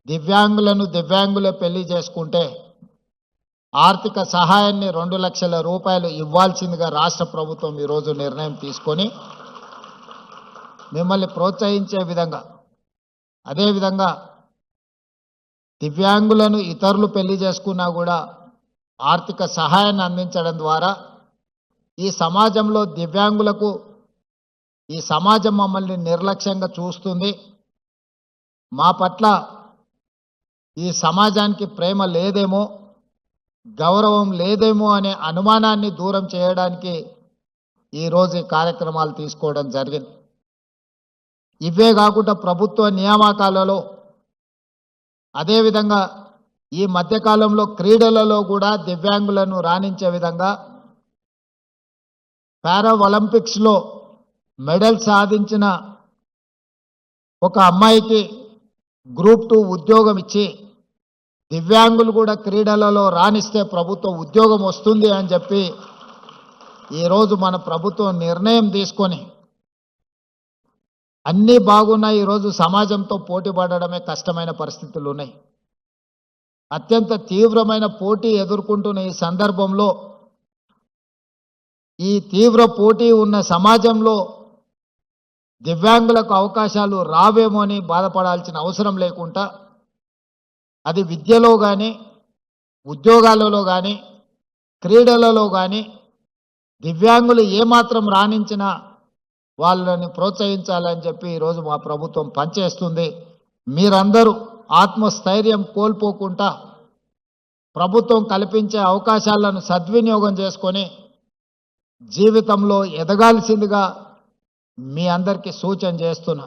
దివ్యాంగులే పెళ్లి చేసుకుంటే ఆర్థిక సహాయాన్ని 2 లక్షల రూపాయలు ఇవ్వాల్సిందిగా రాష్ట్ర ప్రభుత్వం ఈరోజు నిర్ణయం తీసుకొని మిమ్మల్ని ప్రోత్సహించే విధంగా, అదేవిధంగా దివ్యాంగులను ఇతరులు పెళ్లి చేసుకున్నా కూడా ఆర్థిక సహాయాన్ని అందించడం ద్వారా ఈ సమాజంలో దివ్యాంగులకు ఈ సమాజం మమ్మల్ని నిర్లక్ష్యంగా చూస్తుంది, మా పట్ల ఈ సమాజానికి ప్రేమ లేదేమో, గౌరవం లేదేమో అనే అనుమానాన్ని దూరం చేయడానికి ఈరోజు ఈ కార్యక్రమాలు తీసుకోవడం జరిగింది. ఇవే కాకుండా ప్రభుత్వ నియామకాలలో, అదేవిధంగా ఈ మధ్యకాలంలో క్రీడలలో కూడా దివ్యాంగులను రాణించే విధంగా పారా ఒలింపిక్స్లో మెడల్ సాధించిన ఒక అమ్మాయికి గ్రూప్ 2 ఉద్యోగం ఇచ్చి దివ్యాంగులు కూడా క్రీడలలో రాణిస్తే ప్రభుత్వ ఉద్యోగం వస్తుంది అని చెప్పి ఈరోజు మన ప్రభుత్వం నిర్ణయం తీసుకొని అన్నీ బాగున్నాయి. ఈరోజు సమాజంతో పోటీ పడడమే కష్టమైన పరిస్థితులు ఉన్నాయి. అత్యంత తీవ్రమైన పోటీ ఎదుర్కొంటున్న ఈ సందర్భంలో, ఈ తీవ్ర పోటీ ఉన్న సమాజంలో దివ్యాంగులకు అవకాశాలు రావేమో అని బాధపడాల్సిన అవసరం లేకుండా అది విద్యలో కానీ, ఉద్యోగాలలో కానీ, క్రీడలలో కానీ దివ్యాంగులు ఏమాత్రం రాణించినా వాళ్ళని ప్రోత్సహించాలని చెప్పి ఈరోజు మా ప్రభుత్వం పనిచేస్తుంది. మీరందరూ ఆత్మస్థైర్యం కోల్పోకుండా ప్రభుత్వం కల్పించే అవకాశాలను సద్వినియోగం చేసుకొని జీవితంలో ఎదగాల్సిందిగా మీ అందరికీ సూచన చేస్తున్నా.